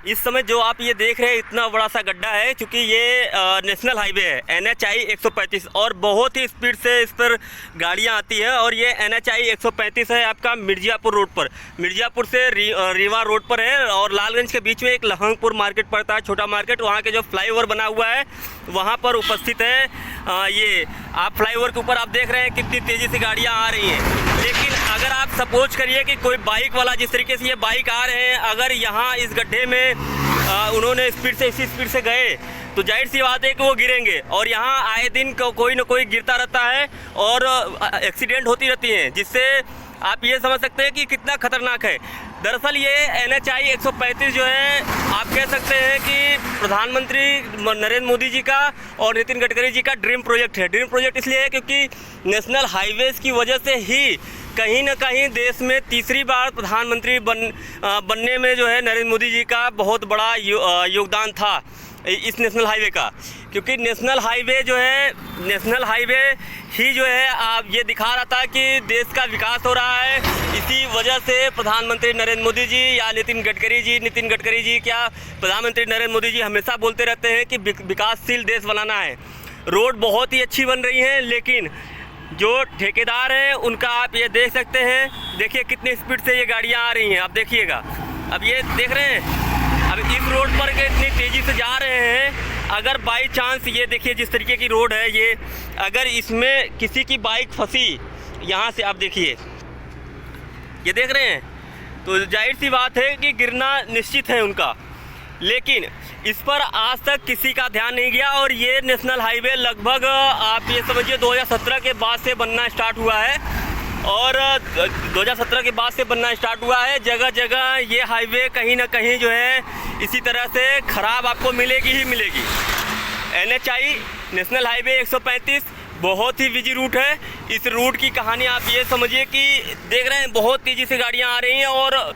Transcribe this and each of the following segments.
इस समय जो आप ये देख रहे हैं इतना बड़ा सा गड्ढा है, क्योंकि ये नेशनल हाईवे है NHI 135 और बहुत ही स्पीड से इस पर गाड़ियाँ आती हैं। और ये NHI 135 है आपका मिर्ज़ापुर रोड पर, मिर्ज़ापुर से रीवा रोड पर है। और लालगंज के बीच में एक लहंगपुर मार्केट पड़ता है, छोटा मार्केट, वहाँ के जो फ्लाईओवर बना हुआ है वहाँ पर उपस्थित है। ये आप फ्लाईओवर के ऊपर आप देख रहे हैं कितनी तेज़ी से गाड़ियाँ आ रही हैं। लेकिन अगर आप सपोज करिए कि कोई बाइक वाला, जिस तरीके से ये बाइक आ रहे हैं, अगर यहाँ इस गड्ढे में उन्होंने स्पीड से इसी स्पीड से गए तो जाहिर सी बात है कि वो गिरेंगे। और यहाँ आए दिन कोई ना कोई गिरता रहता है और एक्सीडेंट होती रहती हैं, जिससे आप ये समझ सकते हैं कि कितना खतरनाक है। दरअसल ये NHI 135 जो है आप कह सकते हैं कि प्रधानमंत्री नरेंद्र मोदी जी का और नितिन गडकरी जी का ड्रीम प्रोजेक्ट है। ड्रीम प्रोजेक्ट इसलिए है क्योंकि नेशनल हाईवेज़ की वजह से ही कहीं ना कहीं देश में तीसरी बार प्रधानमंत्री बनने में जो है नरेंद्र मोदी जी का बहुत बड़ा योगदान था इस नेशनल हाईवे का। क्योंकि नेशनल हाईवे जो है, नेशनल हाईवे ही जो है आप ये दिखा रहा था कि देश का विकास हो रहा है। इसी वजह से प्रधानमंत्री नरेंद्र मोदी जी या नितिन गडकरी जी क्या प्रधानमंत्री नरेंद्र मोदी जी हमेशा बोलते रहते हैं कि विकासशील देश बनाना है। रोड बहुत ही अच्छी बन रही हैं, लेकिन जो ठेकेदार हैं उनका आप ये देख सकते हैं, देखिए कितनी स्पीड से ये गाड़ियाँ आ रही हैं, आप देखिएगा। अब ये देख रहे हैं, अब इस रोड पर के इतनी तेज़ी से जा रहे हैं। अगर बाई चांस ये देखिए जिस तरीके की रोड है ये, अगर इसमें किसी की बाइक फंसी, यहाँ से आप देखिए, ये देख रहे हैं, तो जाहिर सी बात है कि गिरना निश्चित है उनका। लेकिन इस पर आज तक किसी का ध्यान नहीं गया। और ये नेशनल हाईवे लगभग आप ये समझिए 2017 के बाद से बनना स्टार्ट हुआ है। और 2017 के बाद से बनना स्टार्ट हुआ है। जगह जगह ये हाईवे कहीं ना कहीं जो है इसी तरह से ख़राब आपको मिलेगी ही मिलेगी। NHI नेशनल हाईवे 135 बहुत ही बिजी रूट है। इस रूट की कहानी आप ये समझिए कि देख रहे हैं बहुत तेज़ी से गाड़ियाँ आ रही हैं और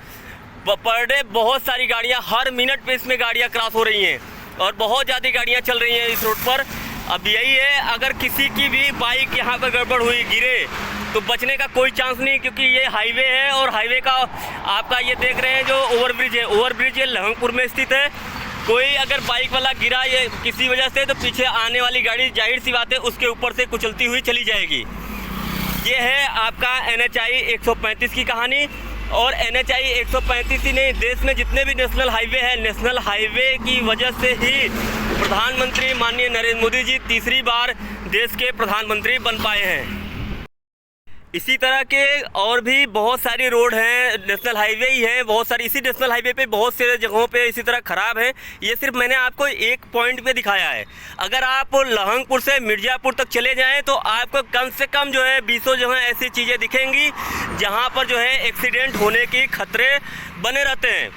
पर डे बहुत सारी गाड़ियाँ, हर मिनट पे इसमें गाड़ियाँ क्रॉस हो रही हैं और बहुत ज़्यादा गाड़ियाँ चल रही हैं इस रोड पर। अब यही है, अगर किसी की भी बाइक यहाँ पर गड़बड़ हुई, गिरे, तो बचने का कोई चांस नहीं, क्योंकि ये हाईवे है। और हाईवे का आपका ये देख रहे हैं जो ओवरब्रिज है, ओवरब्रिज ये लहंगपुर में स्थित है। कोई अगर बाइक वाला गिरा ये किसी वजह से, तो पीछे आने वाली गाड़ी जाहिर सी बात है उसके ऊपर से कुचलती हुई चली जाएगी। ये है आपका NHI 135 की कहानी। और NHI 135 ही नहीं, देश में जितने भी नेशनल हाईवे हैं, नेशनल हाईवे की वजह से ही प्रधानमंत्री माननीय नरेंद्र मोदी जी तीसरी बार देश के प्रधानमंत्री बन पाए हैं। इसी तरह के और भी बहुत सारी रोड हैं, नेशनल हाईवे ही हैं बहुत सारी। इसी नेशनल हाईवे पे बहुत सारे जगहों पे इसी तरह ख़राब है। ये सिर्फ मैंने आपको एक पॉइंट पे दिखाया है। अगर आप लहंगपुर से मिर्ज़ापुर तक चले जाएं तो आपको कम से कम जो है 20 जगह ऐसी चीज़ें दिखेंगी जहाँ पर जो है एक्सीडेंट होने की खतरे बने रहते हैं।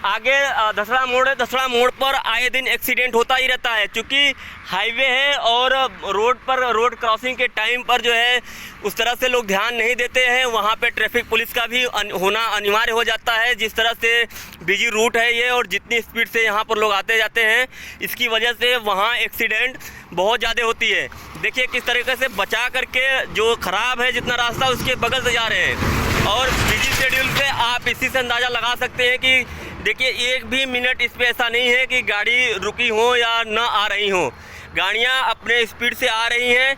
आगे दसरा मोड़ है, दसरा मोड़ पर आए दिन एक्सीडेंट होता ही रहता है, क्योंकि हाईवे है और रोड पर रोड क्रॉसिंग के टाइम पर जो है उस तरह से लोग ध्यान नहीं देते हैं। वहाँ पे ट्रैफिक पुलिस का भी होना अनिवार्य हो जाता है, जिस तरह से बिजी रूट है ये और जितनी स्पीड से यहाँ पर लोग आते जाते हैं, इसकी वजह से वहाँ एक्सीडेंट बहुत ज़्यादा होती है। देखिए किस तरीके से बचा करके जो ख़राब है जितना रास्ता उसके बगल से जा रहे हैं। और बिजी शेड्यूल से आप इसी से अंदाज़ा लगा सकते हैं कि देखिए एक भी मिनट इस पे ऐसा नहीं है कि गाड़ी रुकी हो या ना आ रही हो, गाड़ियाँ अपने स्पीड से आ रही हैं।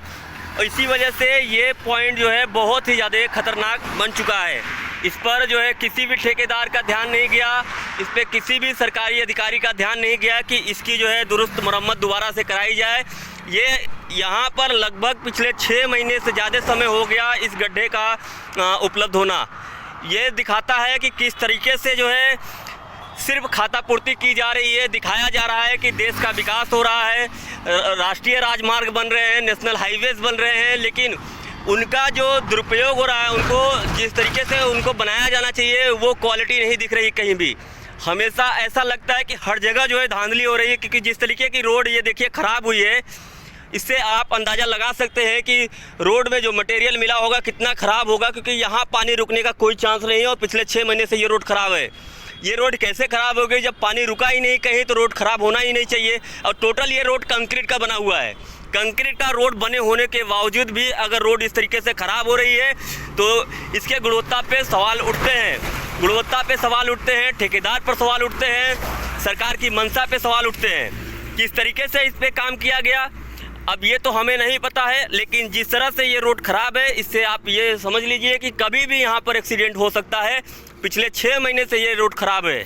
और इसी वजह से ये पॉइंट जो है बहुत ही ज़्यादा खतरनाक बन चुका है। इस पर जो है किसी भी ठेकेदार का ध्यान नहीं गया, इस पर किसी भी सरकारी अधिकारी का ध्यान नहीं गया कि इसकी जो है दुरुस्त मरम्मत दोबारा से कराई जाए। ये यहाँ पर लगभग पिछले 6 महीने से ज़्यादा समय हो गया इस गड्ढे का उपलब्ध होना। ये दिखाता है कि किस तरीके से जो है सिर्फ खाता पूर्ति की जा रही है, दिखाया जा रहा है कि देश का विकास हो रहा है, राष्ट्रीय राजमार्ग बन रहे हैं, नेशनल हाईवेज़ बन रहे हैं, लेकिन उनका जो दुरुपयोग हो रहा है, उनको जिस तरीके से उनको बनाया जाना चाहिए वो क्वालिटी नहीं दिख रही कहीं भी। हमेशा ऐसा लगता है कि हर जगह जो है धांधली हो रही है, क्योंकि जिस तरीके की रोड ये देखिए ख़राब हुई है, इससे आप अंदाज़ा लगा सकते हैं कि रोड में जो मटेरियल मिला होगा कितना ख़राब होगा, क्योंकि यहाँ पानी रुकने का कोई चांस नहीं है और पिछले 6 महीने से ये रोड ख़राब है। ये रोड कैसे ख़राब हो गई? जब पानी रुका ही नहीं कहीं तो रोड ख़राब होना ही नहीं चाहिए। और टोटल ये रोड कंक्रीट का बना हुआ है। कंक्रीट का रोड बने होने के बावजूद भी अगर रोड इस तरीके से ख़राब हो रही है तो इसके गुणवत्ता पे सवाल उठते हैं, गुणवत्ता पे सवाल उठते हैं, ठेकेदार पर सवाल उठते हैं। सरकार की मंशा पे सवाल उठते हैं। किस तरीके से इस पे काम किया गया अब ये तो हमें नहीं पता है, लेकिन जिस तरह से ये रोड ख़राब है इससे आप ये समझ लीजिए कि कभी भी यहाँ पर एक्सीडेंट हो सकता है। पिछले 6 महीने से ये रोड ख़राब है।